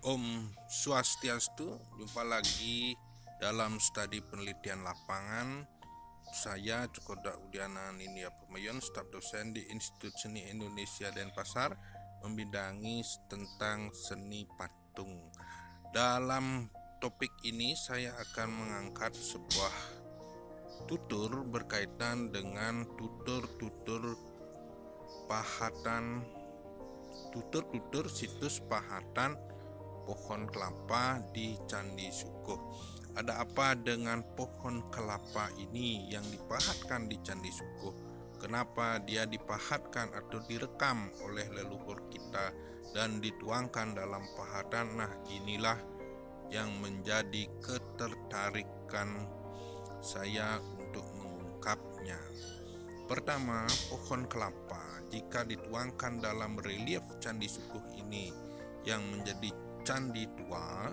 Om Swastiastu, jumpa lagi dalam studi penelitian lapangan. Saya Cokoda Udiana Nindya Pemayon, staf dosen di Institut Seni Indonesia Denpasar, membidangi tentang seni patung. Dalam topik ini saya akan mengangkat sebuah tutur berkaitan dengan tutur situs pahatan pohon kelapa di Candi Sukuh. Ada apa dengan pohon kelapa ini yang dipahatkan di Candi Sukuh? Kenapa dia dipahatkan atau direkam oleh leluhur kita dan dituangkan dalam pahatan? Nah, inilah yang menjadi ketertarikan saya untuk mengungkapnya. Pertama, pohon kelapa jika dituangkan dalam relief Candi Sukuh ini yang menjadi candi tua,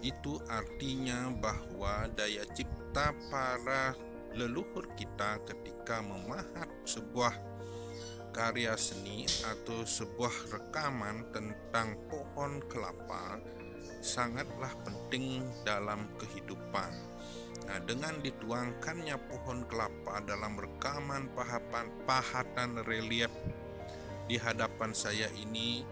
itu artinya bahwa daya cipta para leluhur kita ketika memahat sebuah karya seni atau sebuah rekaman tentang pohon kelapa sangatlah penting dalam kehidupan. Nah, dengan dituangkannya pohon kelapa dalam rekaman pahatan relief di hadapan saya ini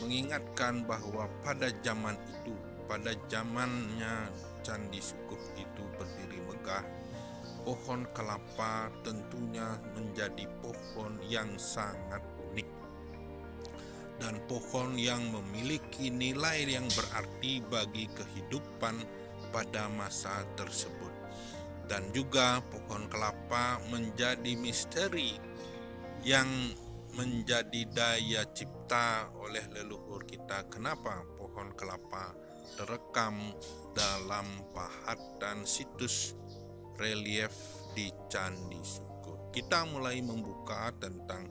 mengingatkan bahwa pada zaman itu, pada zamannya Candi Sukuh itu berdiri megah, pohon kelapa tentunya menjadi pohon yang sangat unik dan pohon yang memiliki nilai yang berarti bagi kehidupan pada masa tersebut. Dan juga pohon kelapa menjadi misteri yang menjadi daya cipta oleh leluhur kita. Kenapa pohon kelapa terekam dalam pahatan situs relief di Candi Sukuh? Kita mulai membuka tentang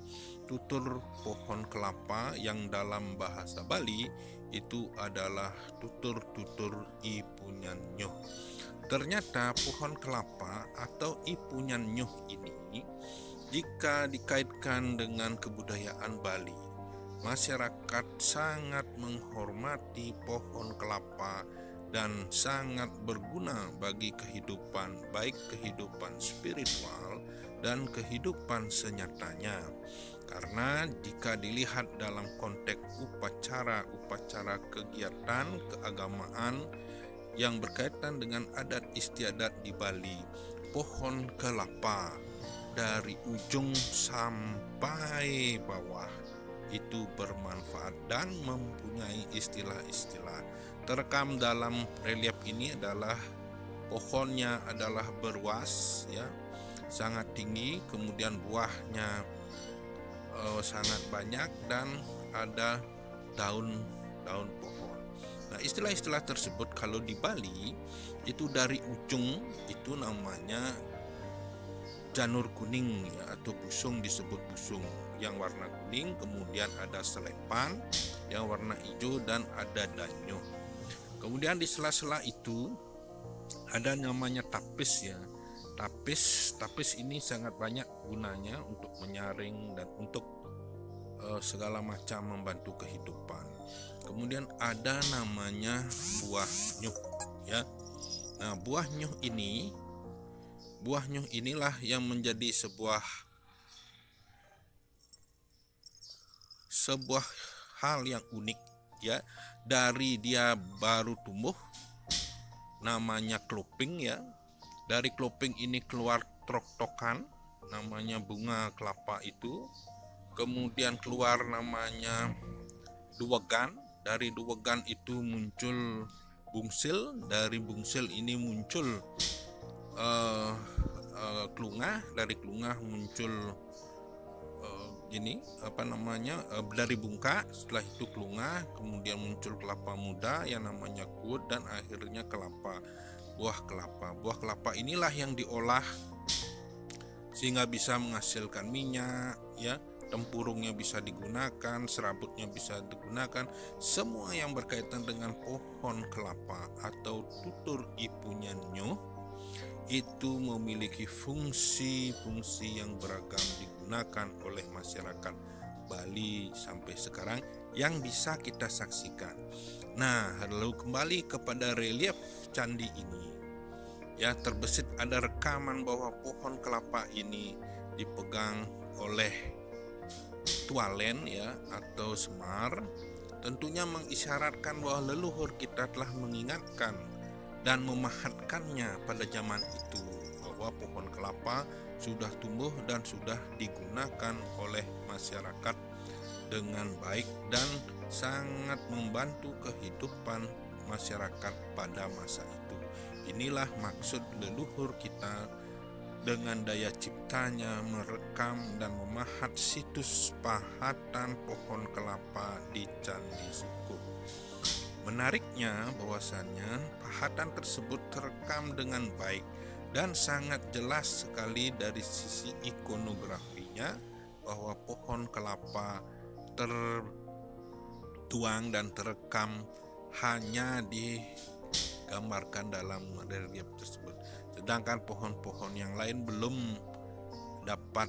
tutur pohon kelapa yang dalam bahasa Bali itu adalah tutur Ipunyanyuh. Ternyata pohon kelapa atau Ipunyanyuh ini jika dikaitkan dengan kebudayaan Bali, masyarakat sangat menghormati pohon kelapa dan sangat berguna bagi kehidupan, baik kehidupan spiritual dan kehidupan senyatanya. Karena jika dilihat dalam konteks upacara kegiatan keagamaan yang berkaitan dengan adat istiadat di Bali, pohon kelapa dari ujung sampai bawah itu bermanfaat dan mempunyai istilah-istilah. Terekam dalam relief ini adalah pohonnya adalah beruas, ya, sangat tinggi, kemudian buahnya sangat banyak dan ada daun pohon. Nah, istilah-istilah tersebut kalau di Bali itu dari ujung itu namanya janur kuning, ya, atau busung, disebut busung yang warna kuning, kemudian ada selepan yang warna hijau dan ada danyo. Kemudian di sela-sela itu ada namanya tapis, ya. Tapis ini sangat banyak gunanya untuk menyaring dan untuk segala macam membantu kehidupan. Kemudian ada namanya buah nyuh, ya. Nah, buah nyuh inilah yang menjadi sebuah hal yang unik, ya. Dari dia baru tumbuh namanya kloping, ya. Dari kloping ini keluar trok-tokan namanya bunga kelapa itu. Kemudian keluar namanya duwegan. Dari duwegan itu muncul bungsil. Dari bungsil ini muncul klungah. Dari klungah muncul dari bungka. Setelah itu klungah, kemudian muncul kelapa muda yang namanya kuut, dan akhirnya buah kelapa inilah yang diolah sehingga bisa menghasilkan minyak, ya. Tempurungnya bisa digunakan, serabutnya bisa digunakan. Semua yang berkaitan dengan pohon kelapa atau tutur Ipunyanyuh itu memiliki fungsi-fungsi yang beragam digunakan oleh masyarakat Bali sampai sekarang yang bisa kita saksikan. Nah, lalu kembali kepada relief candi ini. Ya, terbesit ada rekaman bahwa pohon kelapa ini dipegang oleh Tualen ya atau Semar, tentunya mengisyaratkan bahwa leluhur kita telah mengingatkan dan memahatkannya pada zaman itu, bahwa pohon kelapa sudah tumbuh dan sudah digunakan oleh masyarakat dengan baik dan sangat membantu kehidupan masyarakat pada masa itu. Inilah maksud leluhur kita dengan daya ciptanya merekam dan memahat situs pahatan pohon kelapa di Candi Sukuh. Menariknya bahwasannya pahatan tersebut terekam dengan baik dan sangat jelas sekali dari sisi ikonografinya, bahwa pohon kelapa tertuang dan terekam hanya digambarkan dalam relief tersebut. Sedangkan pohon-pohon yang lain belum dapat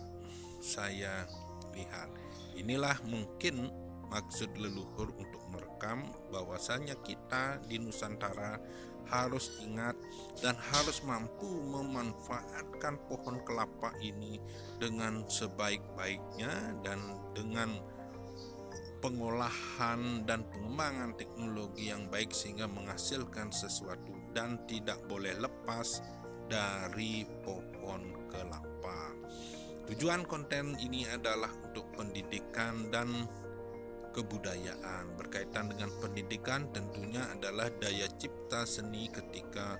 saya lihat. Inilah mungkin maksud leluhur untuk merekam bahwasanya kita di Nusantara harus ingat dan harus mampu memanfaatkan pohon kelapa ini dengan sebaik-baiknya dan dengan pengolahan dan pengembangan teknologi yang baik sehingga menghasilkan sesuatu dan tidak boleh lepas dari pohon kelapa. Tujuan konten ini adalah untuk pendidikan dan kebudayaan. Berkaitan dengan pendidikan tentunya adalah daya cipta seni ketika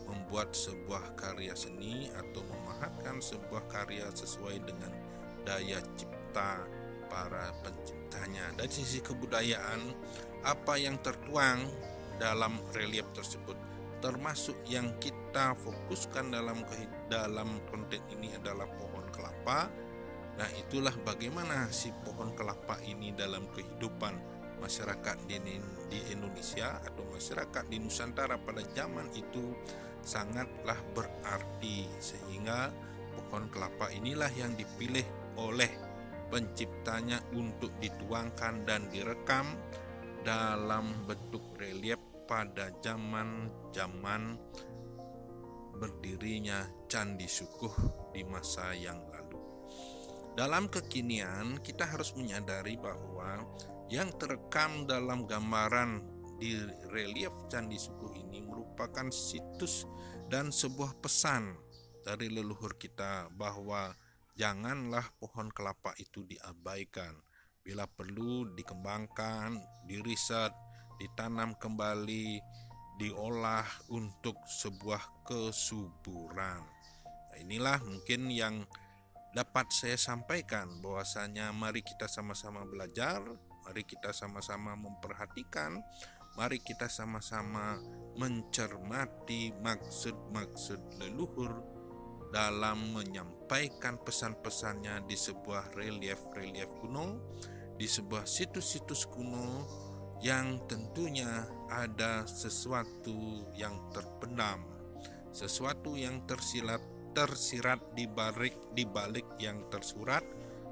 membuat sebuah karya seni atau memahatkan sebuah karya sesuai dengan daya cipta para penciptanya. Dari sisi kebudayaan, apa yang tertuang dalam relief tersebut, termasuk yang kita fokuskan dalam konten ini adalah pohon kelapa. Nah, itulah bagaimana si pohon kelapa ini dalam kehidupan masyarakat di Indonesia atau masyarakat di Nusantara pada zaman itu sangatlah berarti, sehingga pohon kelapa inilah yang dipilih oleh penciptanya untuk dituangkan dan direkam dalam bentuk relief pada zaman berdirinya Candi Sukuh di masa yang lalu. Dalam kekinian, kita harus menyadari bahwa yang terekam dalam gambaran di relief Candi Sukuh ini merupakan situs dan sebuah pesan dari leluhur kita bahwa janganlah pohon kelapa itu diabaikan. Bila perlu dikembangkan, diriset, ditanam kembali, diolah untuk sebuah kesuburan. Nah, inilah mungkin yang dapat saya sampaikan, bahwasanya mari kita sama-sama belajar, mari kita sama-sama memperhatikan, mari kita sama-sama mencermati maksud-maksud leluhur dalam menyampaikan pesan-pesannya di sebuah relief kuno, di sebuah situs-situs kuno yang tentunya ada sesuatu yang terpendam, sesuatu yang tersirat di balik yang tersurat,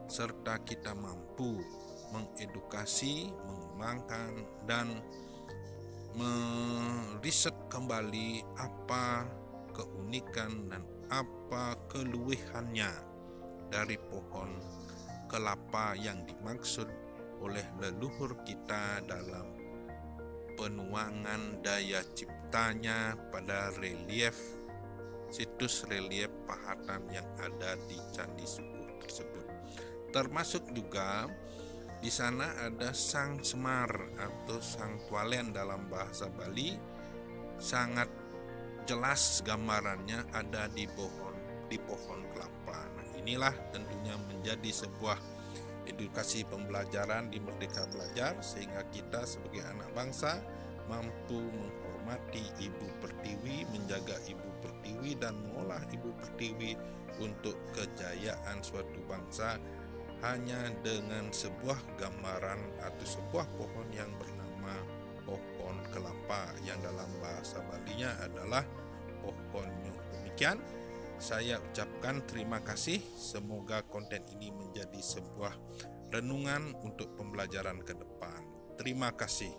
serta kita mampu mengedukasi, mengembangkan dan meriset kembali apa keunikan dan apa keluihannya dari pohon kelapa yang dimaksud oleh leluhur kita dalam penuangan daya ciptanya pada situs relief pahatan yang ada di Candi Sukuh tersebut. Termasuk juga di sana ada Sang Semar atau Sang Tualen dalam bahasa Bali. Sangat jelas gambarannya ada di pohon kelapa. Nah, inilah tentunya menjadi sebuah edukasi pembelajaran di Merdeka Belajar, sehingga kita sebagai anak bangsa mampu menghormati Ibu Pertiwi, menjaga Ibu Pertiwi dan mengolah Ibu Pertiwi untuk kejayaan suatu bangsa hanya dengan sebuah gambaran atau sebuah pohon yang bernama pohon kelapa yang dalam bahasa Balinya adalah pohon nyuh. Demikian saya ucapkan terima kasih. Semoga konten ini menjadi sebuah renungan untuk pembelajaran ke depan. Terima kasih.